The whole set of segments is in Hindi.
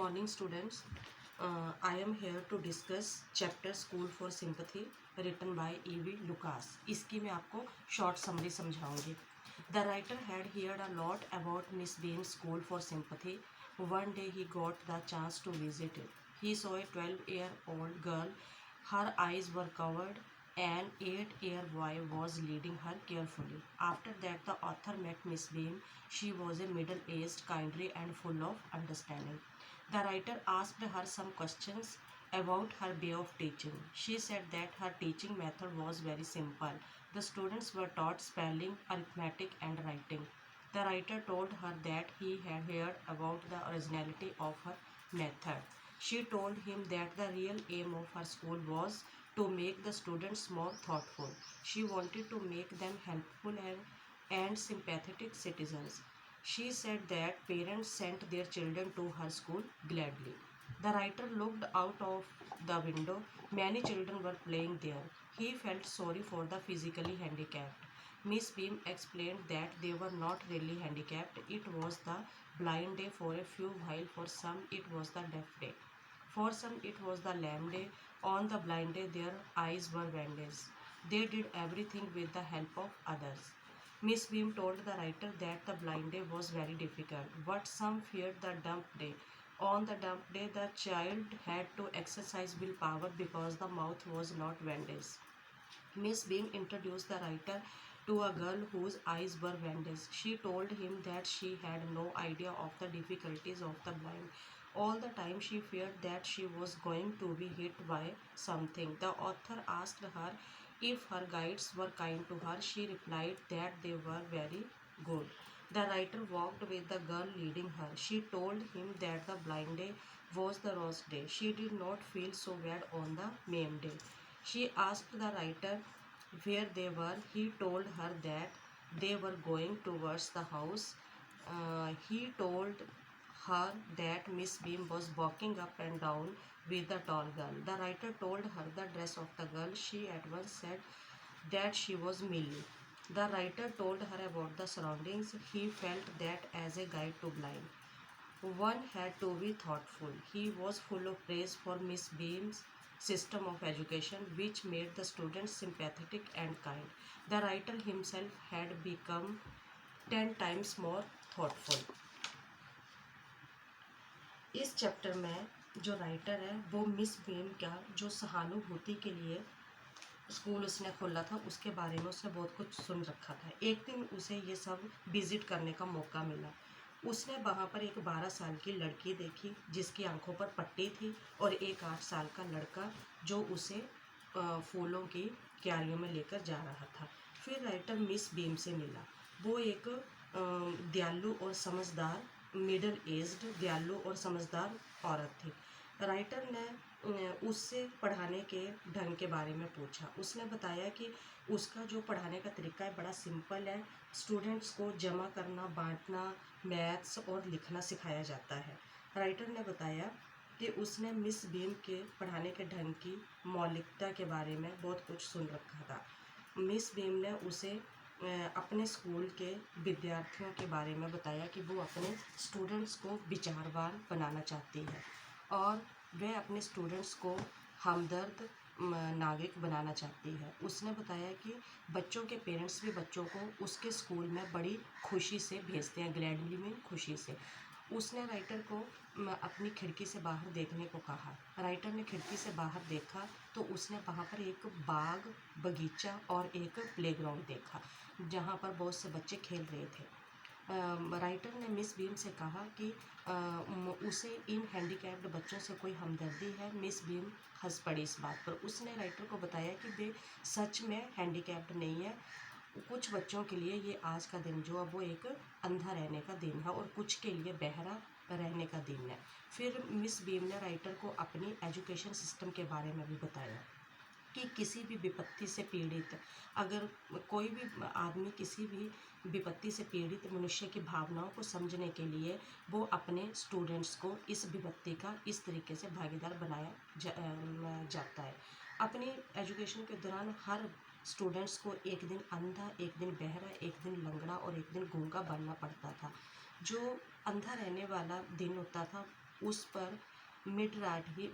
morning, students. I am here to discuss chapter School for Sympathy written by E.V. Lucas. इसकी मैं आपको short summary समझाऊंगी. The writer had heard a lot about Miss Beam's School for Sympathy. One day he got the chance to visit it. He saw a 12-year-old girl. Her eyes were covered. An 8-year boy was leading her carefully. After that, the author met Miss Beam. She was a middle-aged, kindly, and full of understanding. The writer asked her some questions about her way of teaching. She said that her teaching method was very simple. The students were taught spelling, arithmetic, and writing. The writer told her that he had heard about the originality of her method. She told him that the real aim of her school was to make the students more thoughtful. She wanted to make them helpful and sympathetic citizens. She said that parents sent their children to her school gladly. The writer looked out of the window. Many children were playing there. He felt sorry for the physically handicapped. Miss Beam explained that they were not really handicapped. It was the blind day for a few, while for some it was the deaf day. For some it was the lame day. On the blind day their eyes were bandaged. They did everything with the help of others. Miss Beam told the writer that the blind day was very difficult, but some feared the dump day. On the dump day, the child had to exercise willpower because the mouth was not bandaged. Miss Beam introduced the writer to a girl whose eyes were bandaged. She told him that she had no idea of the difficulties of the blind. All the time she feared that she was going to be hit by something. The author asked her if her guides were kind to her. She replied that they were very good. The writer walked with the girl leading her. She told him that the blind day was the roast day. She did not feel so bad on the maimed day. She asked the writer where they were. He told her that they were going towards the house. He told her that Miss Beam was walking up and down with the tall girl. The writer told her the dress of the girl. She at once said that she was Millie. The writer told her about the surroundings. He felt that as a guide to blind, one had to be thoughtful. He was full of praise for Miss Beam's system of education, which made the students sympathetic and kind. The writer himself had become 10 times more thoughtful. इस चैप्टर में जो राइटर है वो मिस बेम का जो सहानुभूति के लिए स्कूल उसने खोला था उसके बारे में उसने बहुत कुछ सुन रखा था। एक दिन उसे ये सब विज़िट करने का मौका मिला। उसने वहाँ पर एक 12 साल की लड़की देखी जिसकी आंखों पर पट्टी थी और एक 8 साल का लड़का जो उसे फूलों की क्यारियों में लेकर जा रहा था। फिर राइटर मिस बीम से मिला। वो एक दयालु और समझदार मिडल एज्ड दयालु और समझदार औरत थी। राइटर ने उससे पढ़ाने के ढंग के बारे में पूछा। उसने बताया कि उसका जो पढ़ाने का तरीका है बड़ा सिंपल है। स्टूडेंट्स को जमा करना, बांटना, मैथ्स और लिखना सिखाया जाता है। राइटर ने बताया कि उसने मिस बीम के पढ़ाने के ढंग की मौलिकता के बारे में बहुत कुछ सुन रखा था। मिस बीम ने उसे अपने स्कूल के विद्यार्थियों के बारे में बताया कि वो अपने स्टूडेंट्स को विचारवान बनाना चाहती है और वह अपने स्टूडेंट्स को हमदर्द नागरिक बनाना चाहती है। उसने बताया कि बच्चों के पेरेंट्स भी बच्चों को उसके स्कूल में बड़ी खुशी से भेजते हैं, ग्लैडली में खुशी से। उसने राइटर को अपनी खिड़की से बाहर देखने को कहा। राइटर ने खिड़की से बाहर देखा तो उसने वहाँ पर एक बाग, बगीचा और एक प्लेग्राउंड देखा जहाँ पर बहुत से बच्चे खेल रहे थे। राइटर ने मिस बीम से कहा कि उसे इन हैंडीकैप्ड बच्चों से कोई हमदर्दी है। मिस बीम हंस पड़ी इस बात पर। उसने राइटर को बताया कि वे सच में हैंडीकैप्ड नहीं है। कुछ बच्चों के लिए ये आज का दिन जो है वो एक अंधा रहने का दिन है और कुछ के लिए बहरा रहने का दिन है। फिर मिस बीम ने राइटर को अपनी एजुकेशन सिस्टम के बारे में भी बताया कि किसी भी विपत्ति से पीड़ित, अगर कोई भी आदमी किसी भी विपत्ति से पीड़ित मनुष्य की भावनाओं को समझने के लिए वो अपने स्टूडेंट्स को इस विपत्ति का इस तरीके से भागीदार बनाया जाता है। अपनी एजुकेशन के दौरान हर स्टूडेंट्स को एक दिन अंधा, एक दिन बहरा, एक दिन लंगड़ा और एक दिन गूंगा बनना पड़ता था। जो अंधा रहने वाला दिन होता था उस पर मिड रात ही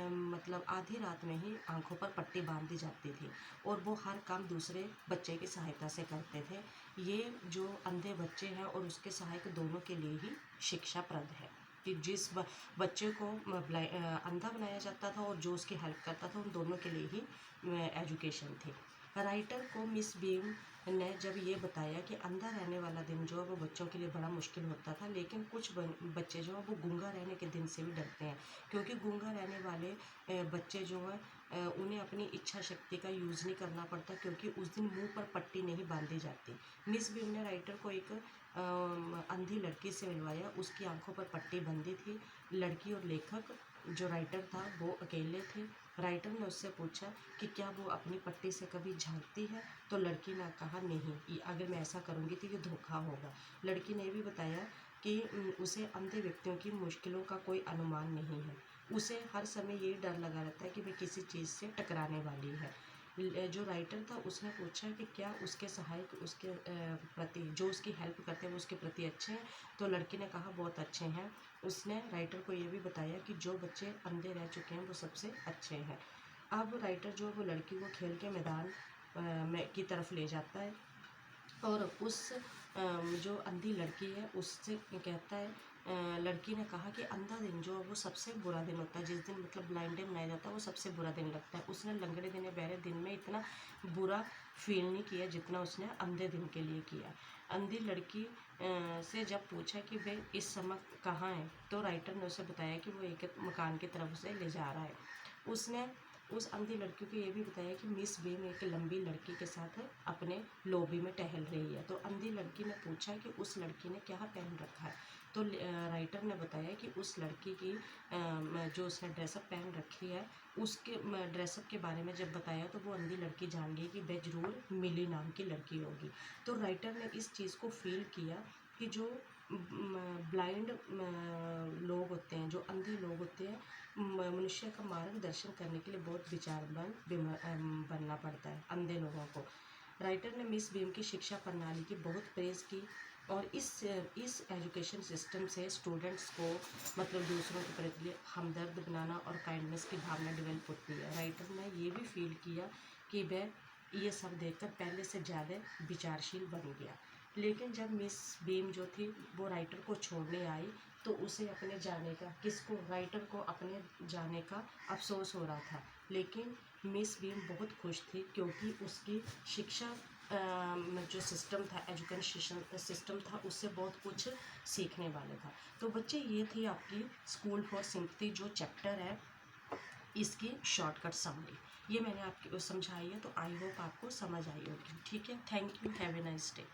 मतलब आधी रात में ही आंखों पर पट्टी बांध दी जाती थी और वो हर काम दूसरे बच्चे की सहायता से करते थे। ये जो अंधे बच्चे हैं और उसके सहायक दोनों के लिए ही शिक्षाप्रद है कि जिस बच्चे को अंधा बनाया जाता था और जो उसकी हेल्प करता था, उन दोनों के लिए ही एजुकेशन थी। राइटर को मिस बीम ने जब ये बताया कि अंधा रहने वाला दिन जो है वो बच्चों के लिए बड़ा मुश्किल होता था, लेकिन कुछ बच्चे जो हैं वो गूंगा रहने के दिन से भी डरते हैं, क्योंकि गूंगा रहने वाले बच्चे जो हैं उन्हें अपनी इच्छा शक्ति का यूज़ नहीं करना पड़ता, क्योंकि उस दिन मुंह पर पट्टी नहीं बांधी जाती। मिस बीम ने राइटर को एक अंधी लड़की से मिलवाया। उसकी आंखों पर पट्टी बंधी थी। लड़की और लेखक जो राइटर था वो अकेले थे। राइटर ने उससे पूछा कि क्या वो अपनी पट्टी से कभी झांकती है, तो लड़की ने कहा नहीं, अगर मैं ऐसा करूँगी तो ये धोखा होगा। लड़की ने भी बताया कि उसे अंधे व्यक्तियों की मुश्किलों का कोई अनुमान नहीं है। उसे हर समय ये डर लगा रहता है कि वह किसी चीज़ से टकराने वाली है। जो राइटर था उसने पूछा कि क्या उसके सहायक उसके प्रति, जो उसकी हेल्प करते हैं वो उसके प्रति अच्छे हैं, तो लड़की ने कहा बहुत अच्छे हैं। उसने राइटर को ये भी बताया कि जो बच्चे अंधे रह चुके हैं वो सबसे अच्छे हैं। अब राइटर जो है वो लड़की को खेल के मैदान में की तरफ ले जाता है और उस जो अंधी लड़की है उससे कहता है, लड़की ने कहा कि अंधा दिन जो है वो सबसे बुरा दिन होता है, जिस दिन मतलब ब्लाइंड डे मनाया जाता है वो सबसे बुरा दिन लगता है। उसने लंगड़े दिन या बहरे दिन में इतना बुरा फील नहीं किया जितना उसने अंधे दिन के लिए किया। अंधी लड़की से जब पूछा कि वे इस समय कहाँ हैं, तो राइटर ने उसे बताया कि वो एक मकान की तरफ उसे ले जा रहा है। उसने उस अंधी लड़की को ये भी बताया कि मिस बीम एक लंबी लड़की के साथ अपने लॉबी में टहल रही है। तो अंधी लड़की ने पूछा कि उस लड़की ने क्या पहन रखा है, तो राइटर ने बताया कि उस लड़की की जो उसने ड्रेसअप पहन रखी है उसके ड्रेसअप के बारे में जब बताया तो वो अंधी लड़की जान गई कि वह जरूर मिली नाम की लड़की होगी। तो राइटर ने इस चीज़ को फील किया कि जो ब्लाइंड लोग होते हैं, जो अंधे लोग होते हैं, मनुष्य का मार्गदर्शन करने के लिए बहुत विचारवान बनना पड़ता है अंधे लोगों को। राइटर ने मिस बीम की शिक्षा प्रणाली की बहुत प्रेज़ की और इस एजुकेशन सिस्टम से स्टूडेंट्स को मतलब दूसरों के प्रति हमदर्द बनाना और काइंडनेस की भावना डेवलप होती है। राइटर ने ये भी फील किया कि वह ये सब देखकर पहले से ज़्यादा विचारशील बन गया। लेकिन जब मिस बीम जो थी वो राइटर को छोड़ने आई तो उसे अपने जाने का, किसको, राइटर को अपने जाने का अफसोस हो रहा था। लेकिन मिस बीम बहुत खुश थी क्योंकि उसकी शिक्षा जो सिस्टम था, एजुकेशन सिस्टम था, उससे बहुत कुछ सीखने वाला था। तो बच्चे ये थी आपकी स्कूल फॉर सिंपैथी जो चैप्टर है, इसकी शॉर्टकट समरी ये मैंने आपको समझाई है, तो आई होप आपको समझ आई होगी। ठीक है, thank you, have a nice day.